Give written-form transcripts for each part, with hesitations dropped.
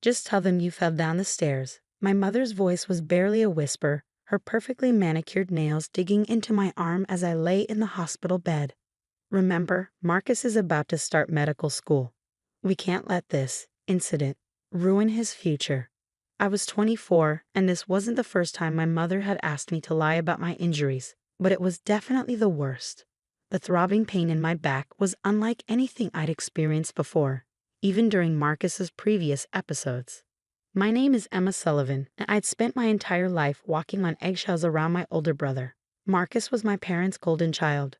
Just tell them you fell down the stairs. My mother's voice was barely a whisper, her perfectly manicured nails digging into my arm as I lay in the hospital bed. Remember, Marcus is about to start medical school. We can't let this incident ruin his future. I was 24, and this wasn't the first time my mother had asked me to lie about my injuries, but it was definitely the worst. The throbbing pain in my back was unlike anything I'd experienced before, even during Marcus's previous episodes. My name is Emma Sullivan, and I'd spent my entire life walking on eggshells around my older brother. Marcus was my parents' golden child.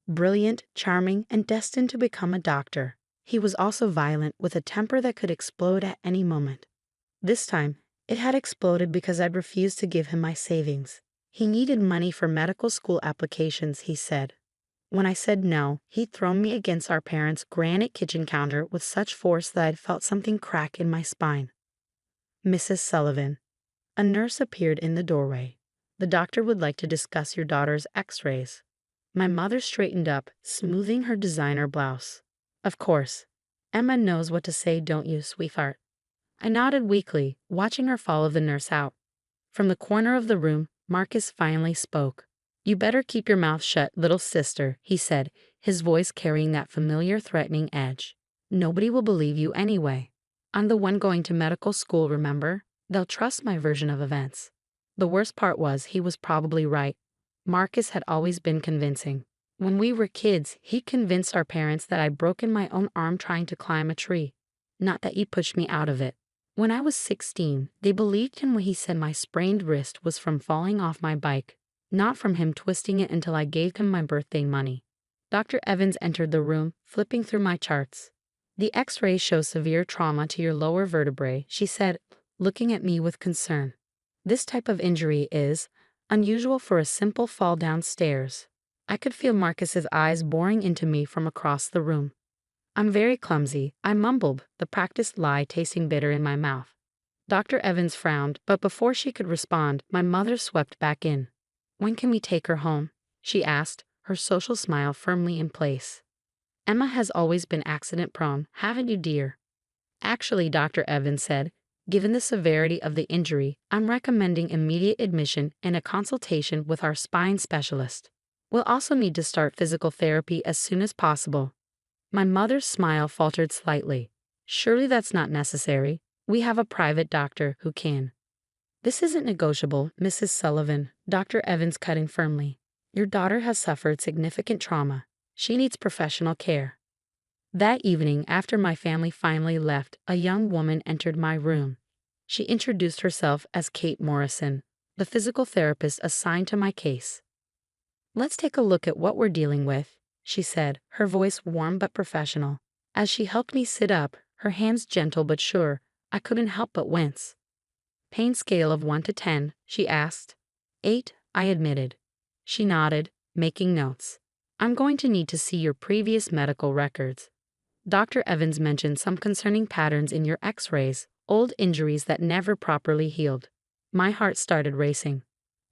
Brilliant, charming, and destined to become a doctor. He was also violent, with a temper that could explode at any moment. This time, it had exploded because I'd refused to give him my savings. He needed money for medical school applications, he said. When I said no, he'd thrown me against our parents' granite kitchen counter with such force that I'd felt something crack in my spine. Mrs. Sullivan. A nurse appeared in the doorway. The doctor would like to discuss your daughter's x-rays. My mother straightened up, smoothing her designer blouse. Of course. Emma knows what to say, don't you, sweetheart? I nodded weakly, watching her follow the nurse out. From the corner of the room, Marcus finally spoke. You better keep your mouth shut, little sister, he said, his voice carrying that familiar threatening edge. Nobody will believe you anyway. I'm the one going to medical school, remember? They'll trust my version of events. The worst part was he was probably right. Marcus had always been convincing. When we were kids, he convinced our parents that I'd broken my own arm trying to climb a tree. Not that he pushed me out of it. When I was 16, they believed him when he said my sprained wrist was from falling off my bike, not from him twisting it until I gave him my birthday money. Dr. Evans entered the room, flipping through my charts. The x-rays show severe trauma to your lower vertebrae, she said, looking at me with concern. This type of injury is unusual for a simple fall downstairs. I could feel Marcus's eyes boring into me from across the room. I'm very clumsy, I mumbled, the practiced lie tasting bitter in my mouth. Dr. Evans frowned, but before she could respond, my mother swept back in. When can we take her home? She asked, her social smile firmly in place. Emma has always been accident-prone, haven't you, dear? Actually, Dr. Evans said, given the severity of the injury, I'm recommending immediate admission and a consultation with our spine specialist. We'll also need to start physical therapy as soon as possible. My mother's smile faltered slightly. Surely that's not necessary. We have a private doctor who can. This isn't negotiable, Mrs. Sullivan, Dr. Evans cut in firmly. Your daughter has suffered significant trauma. She needs professional care. That evening, after my family finally left, a young woman entered my room. She introduced herself as Kate Morrison, the physical therapist assigned to my case. Let's take a look at what we're dealing with, she said, her voice warm but professional. As she helped me sit up, her hands gentle but sure, I couldn't help but wince. Pain scale of 1 to 10, she asked. 8, I admitted. She nodded, making notes. I'm going to need to see your previous medical records. Dr. Evans mentioned some concerning patterns in your x-rays, old injuries that never properly healed. My heart started racing.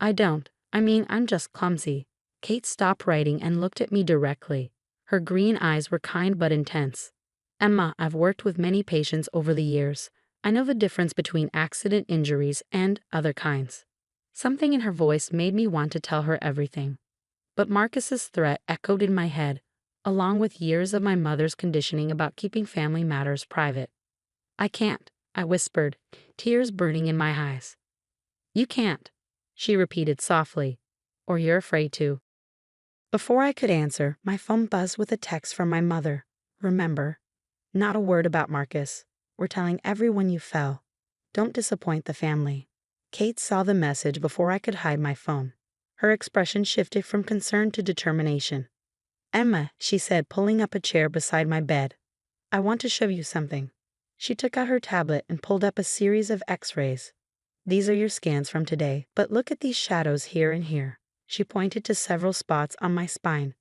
I'm just clumsy. Kate stopped writing and looked at me directly. Her green eyes were kind but intense. Emma, I've worked with many patients over the years. I know the difference between accident injuries and other kinds. Something in her voice made me want to tell her everything. But Marcus's threat echoed in my head, along with years of my mother's conditioning about keeping family matters private. I can't, I whispered, tears burning in my eyes. You can't, she repeated softly, or you're afraid to. Before I could answer, my phone buzzed with a text from my mother. Remember, not a word about Marcus. We're telling everyone you fell. Don't disappoint the family. Kate saw the message before I could hide my phone. Her expression shifted from concern to determination. Emma, she said, pulling up a chair beside my bed. I want to show you something. She took out her tablet and pulled up a series of x-rays. These are your scans from today, but look at these shadows here and here. She pointed to several spots on my spine.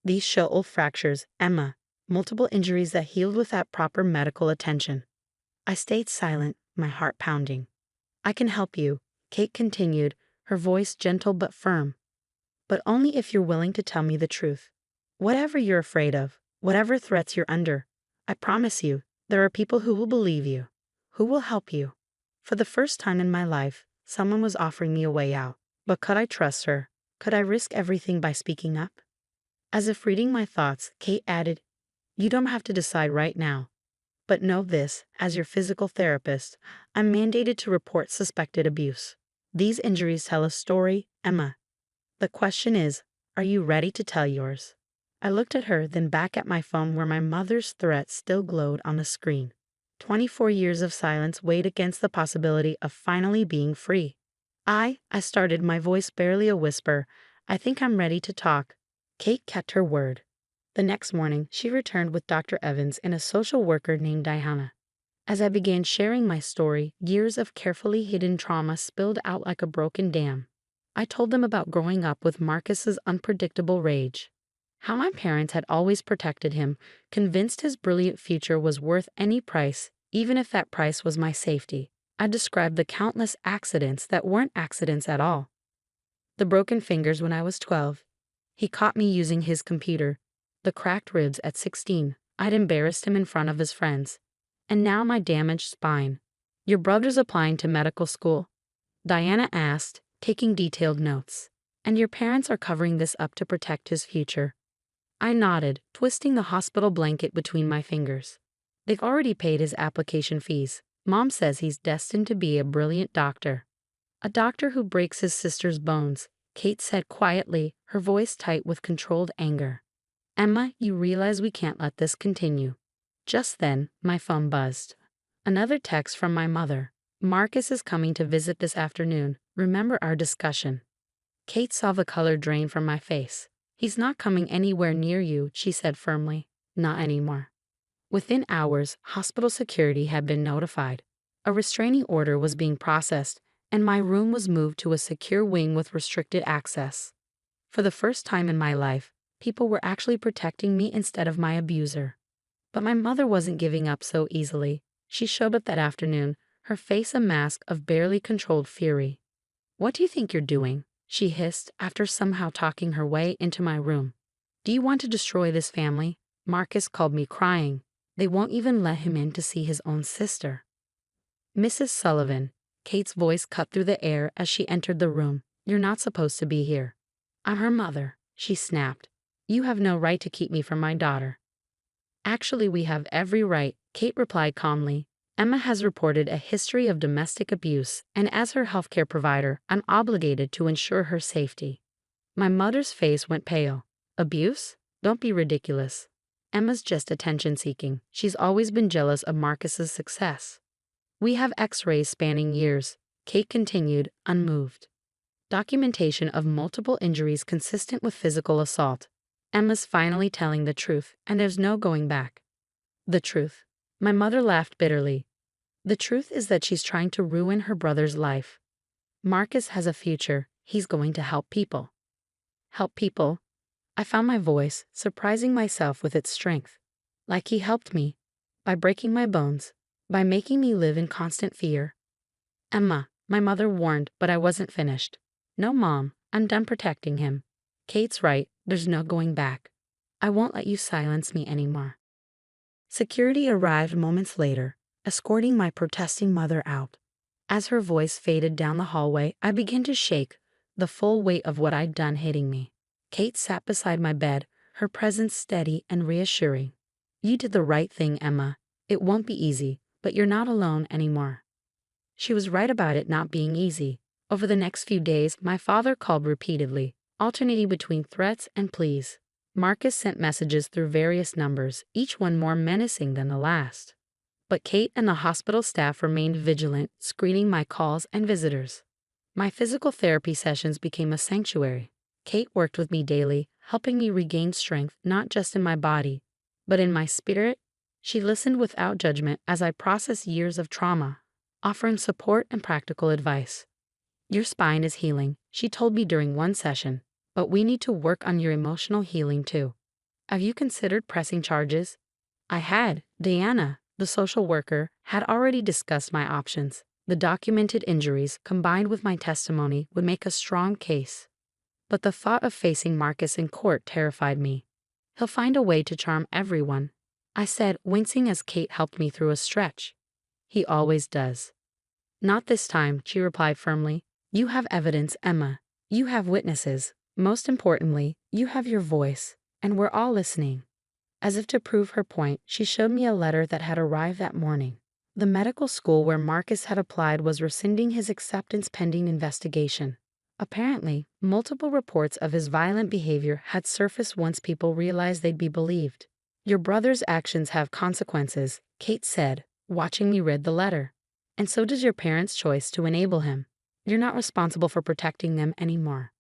These show old fractures, Emma, multiple injuries that healed without proper medical attention. I stayed silent, my heart pounding. I can help you, Kate continued, her voice gentle but firm. But only if you're willing to tell me the truth. Whatever you're afraid of, whatever threats you're under, I promise you, there are people who will believe you, Who will help you? For the first time in my life, someone was offering me a way out. But could I trust her? Could I risk everything by speaking up? As if reading my thoughts, Kate added, "You don't have to decide right now. But know this, as your physical therapist, I'm mandated to report suspected abuse. These injuries tell a story, Emma. The question is, are you ready to tell yours?" I looked at her, then back at my phone where my mother's threat still glowed on the screen. 24 years of silence weighed against the possibility of finally being free. I started, my voice barely a whisper. "I think I'm ready to talk." Kate kept her word. The next morning, she returned with Dr. Evans and a social worker named Diana. As I began sharing my story, years of carefully hidden trauma spilled out like a broken dam. I told them about growing up with Marcus's unpredictable rage, how my parents had always protected him, convinced his brilliant future was worth any price, even if that price was my safety. I described the countless accidents that weren't accidents at all. The broken fingers when I was 12. He caught me using his computer. The cracked ribs at 16. I'd embarrassed him in front of his friends. And now my damaged spine. "Your brother's applying to medical school?" Diana asked, taking detailed notes. "And your parents are covering this up to protect his future?" I nodded, twisting the hospital blanket between my fingers. "They've already paid his application fees. Mom says he's destined to be a brilliant doctor." "A doctor who breaks his sister's bones," Kate said quietly, her voice tight with controlled anger. "Emma, you realize we can't let this continue." Just then, my phone buzzed. Another text from my mother. "Marcus is coming to visit this afternoon. Remember our discussion." Kate saw the color drain from my face. "He's not coming anywhere near you," she said firmly. "Not anymore." Within hours, hospital security had been notified. A restraining order was being processed, and my room was moved to a secure wing with restricted access. For the first time in my life, people were actually protecting me instead of my abuser. But my mother wasn't giving up so easily. She showed up that afternoon, her face a mask of barely controlled fury. "What do you think you're doing?" she hissed after somehow talking her way into my room. "Do you want to destroy this family?" Marcus called me, crying. "They won't even let him in to see his own sister." "Mrs. Sullivan," Kate's voice cut through the air as she entered the room, "you're not supposed to be here." "I'm her mother," she snapped. "You have no right to keep me from my daughter." "Actually, we have every right," Kate replied calmly. "Emma has reported a history of domestic abuse, and as her healthcare provider, I'm obligated to ensure her safety." My mother's face went pale. "Abuse? Don't be ridiculous. Emma's just attention-seeking. She's always been jealous of Marcus's success." "We have x-rays spanning years," Kate continued, unmoved. "Documentation of multiple injuries consistent with physical assault. Emma's finally telling the truth, and there's no going back." "The truth?" My mother laughed bitterly. "The truth is that she's trying to ruin her brother's life. Marcus has a future. He's going to help people." "Help people?" I found my voice, surprising myself with its strength. "Like he helped me? By breaking my bones? By making me live in constant fear?" "Emma," my mother warned, but I wasn't finished. "No, Mom, I'm done protecting him. Kate's right, there's no going back. I won't let you silence me anymore." Security arrived moments later, escorting my protesting mother out. As her voice faded down the hallway, I began to shake, the full weight of what I'd done hitting me. Kate sat beside my bed, her presence steady and reassuring. "You did the right thing, Emma. It won't be easy, but you're not alone anymore." She was right about it not being easy. Over the next few days, my father called repeatedly, alternating between threats and pleas. Marcus sent messages through various numbers, each one more menacing than the last. But Kate and the hospital staff remained vigilant, screening my calls and visitors. My physical therapy sessions became a sanctuary. Kate worked with me daily, helping me regain strength not just in my body, but in my spirit. She listened without judgment as I processed years of trauma, offering support and practical advice. "Your spine is healing," she told me during one session, "but we need to work on your emotional healing too. Have you considered pressing charges?" I had. Diana, the social worker, had already discussed my options. The documented injuries, combined with my testimony, would make a strong case. But the thought of facing Marcus in court terrified me. "He'll find a way to charm everyone," I said, wincing as Kate helped me through a stretch. He always does. Not this time, she replied firmly. You have evidence, Emma. You have witnesses. Most importantly, you have your voice, and we're all listening. As if to prove her point, she showed me a letter that had arrived that morning. The medical school where Marcus had applied was rescinding his acceptance pending investigation. Apparently, multiple reports of his violent behavior had surfaced once people realized they'd be believed. Your brother's actions have consequences, Kate said, watching me read the letter. And so does your parents' choice to enable him. You're not responsible for protecting them anymore.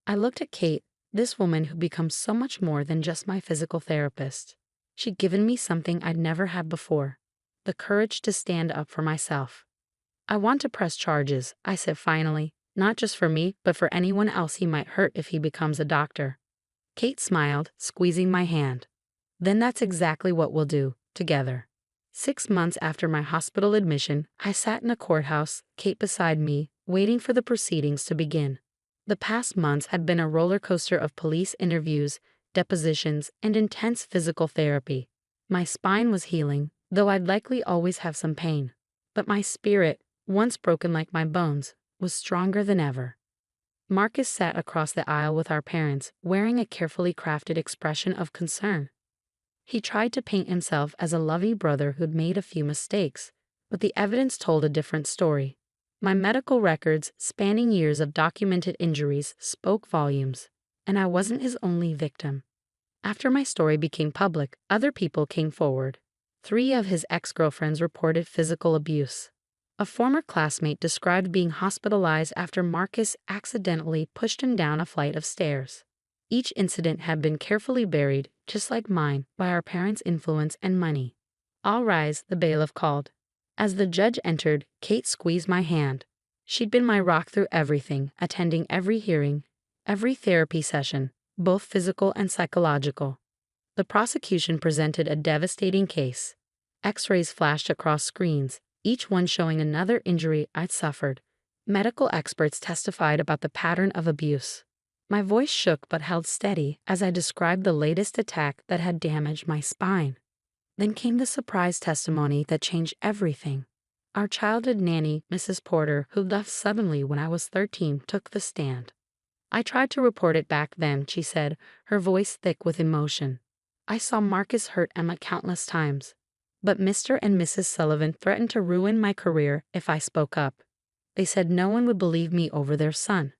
I looked at Kate, this woman who becomes so much more than just my physical therapist. She'd given me something I'd never had before, the courage to stand up for myself. I want to press charges, I said finally, not just for me, but for anyone else he might hurt if he becomes a doctor. Kate smiled, squeezing my hand. Then that's exactly what we'll do, together. 6 months after my hospital admission, I sat in a courthouse, Kate beside me, waiting for the proceedings to begin. The past months had been a roller coaster of police interviews, depositions, and intense physical therapy. My spine was healing, though I'd likely always have some pain. But my spirit, once broken like my bones, was stronger than ever. Marcus sat across the aisle with our parents, wearing a carefully crafted expression of concern. He tried to paint himself as a loving brother who'd made a few mistakes, but the evidence told a different story. My medical records, spanning years of documented injuries, spoke volumes, and I wasn't his only victim. After my story became public, other people came forward. 3 of his ex-girlfriends reported physical abuse. A former classmate described being hospitalized after Marcus accidentally pushed him down a flight of stairs. Each incident had been carefully buried, just like mine, by our parents' influence and money. All rise, the bailiff called. As the judge entered, Kate squeezed my hand. She'd been my rock through everything, attending every hearing, every therapy session, both physical and psychological. The prosecution presented a devastating case. X-rays flashed across screens, each one showing another injury I'd suffered. Medical experts testified about the pattern of abuse. My voice shook but held steady as I described the latest attack that had damaged my spine. Then came the surprise testimony that changed everything. Our childhood nanny, Mrs. Porter, who left suddenly when I was 13, took the stand. I tried to report it back then, she said, her voice thick with emotion. I saw Marcus hurt Emma countless times. But Mr. and Mrs. Sullivan threatened to ruin my career if I spoke up. They said no one would believe me over their son.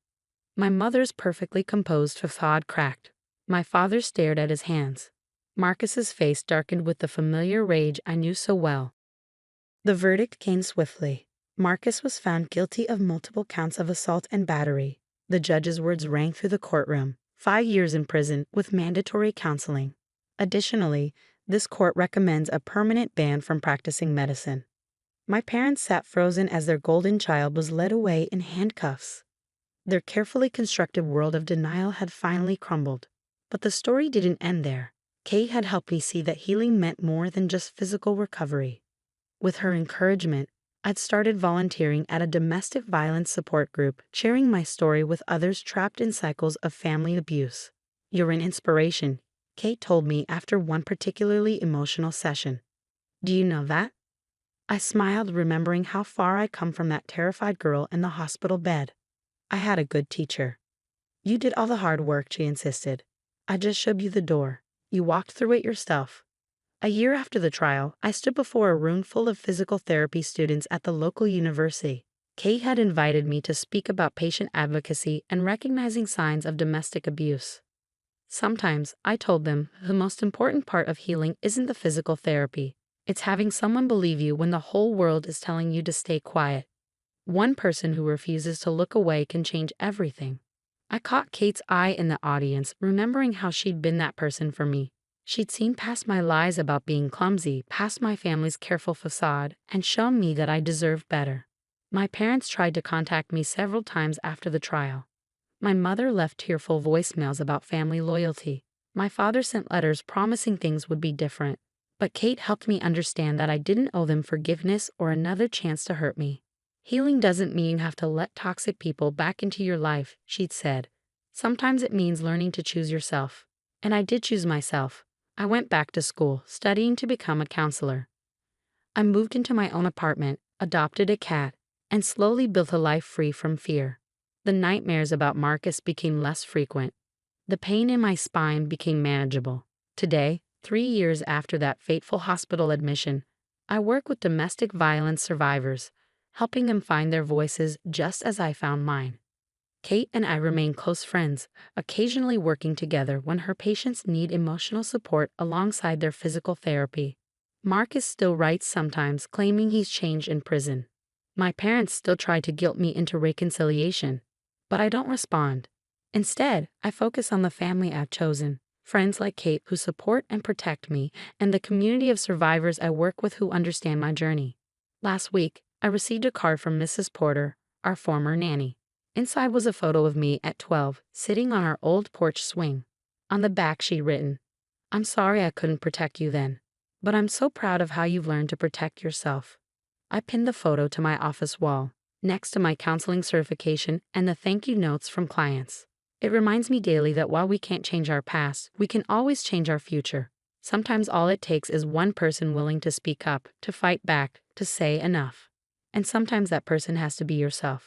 My mother's perfectly composed facade cracked. My father stared at his hands. Marcus's face darkened with the familiar rage I knew so well. The verdict came swiftly. Marcus was found guilty of multiple counts of assault and battery. The judge's words rang through the courtroom. 5 years in prison with mandatory counseling. Additionally, this court recommends a permanent ban from practicing medicine. My parents sat frozen as their golden child was led away in handcuffs. Their carefully constructed world of denial had finally crumbled. But the story didn't end there. Kate had helped me see that healing meant more than just physical recovery. With her encouragement, I'd started volunteering at a domestic violence support group, sharing my story with others trapped in cycles of family abuse. You're an inspiration, Kate told me after one particularly emotional session. Do you know that? I smiled, remembering how far I'd come from that terrified girl in the hospital bed. I had a good teacher. You did all the hard work, she insisted. I just showed you the door. You walked through it yourself. A year after the trial, I stood before a room full of physical therapy students at the local university. Kate had invited me to speak about patient advocacy and recognizing signs of domestic abuse. Sometimes, I told them, the most important part of healing isn't the physical therapy. It's having someone believe you when the whole world is telling you to stay quiet. One person who refuses to look away can change everything. I caught Kate's eye in the audience, remembering how she'd been that person for me. She'd seen past my lies about being clumsy, past my family's careful facade, and shown me that I deserved better. My parents tried to contact me several times after the trial. My mother left tearful voicemails about family loyalty. My father sent letters promising things would be different. But Kate helped me understand that I didn't owe them forgiveness or another chance to hurt me. Healing doesn't mean you have to let toxic people back into your life, she'd said. Sometimes it means learning to choose yourself. And I did choose myself. I went back to school, studying to become a counselor. I moved into my own apartment, adopted a cat, and slowly built a life free from fear. The nightmares about Marcus became less frequent. The pain in my spine became manageable. Today, 3 years after that fateful hospital admission, I work with domestic violence survivors, helping them find their voices just as I found mine. Kate and I remain close friends, occasionally working together when her patients need emotional support alongside their physical therapy. Marcus still writes sometimes, claiming he's changed in prison. My parents still try to guilt me into reconciliation, but I don't respond. Instead, I focus on the family I've chosen, friends like Kate who support and protect me, and the community of survivors I work with who understand my journey. Last week, I received a card from Mrs. Porter, our former nanny. Inside was a photo of me at 12, sitting on our old porch swing. On the back she'd written, "I'm sorry I couldn't protect you then, but I'm so proud of how you've learned to protect yourself." I pinned the photo to my office wall, next to my counseling certification and the thank you notes from clients. It reminds me daily that while we can't change our past, we can always change our future. Sometimes all it takes is one person willing to speak up, to fight back, to say enough. And sometimes that person has to be yourself.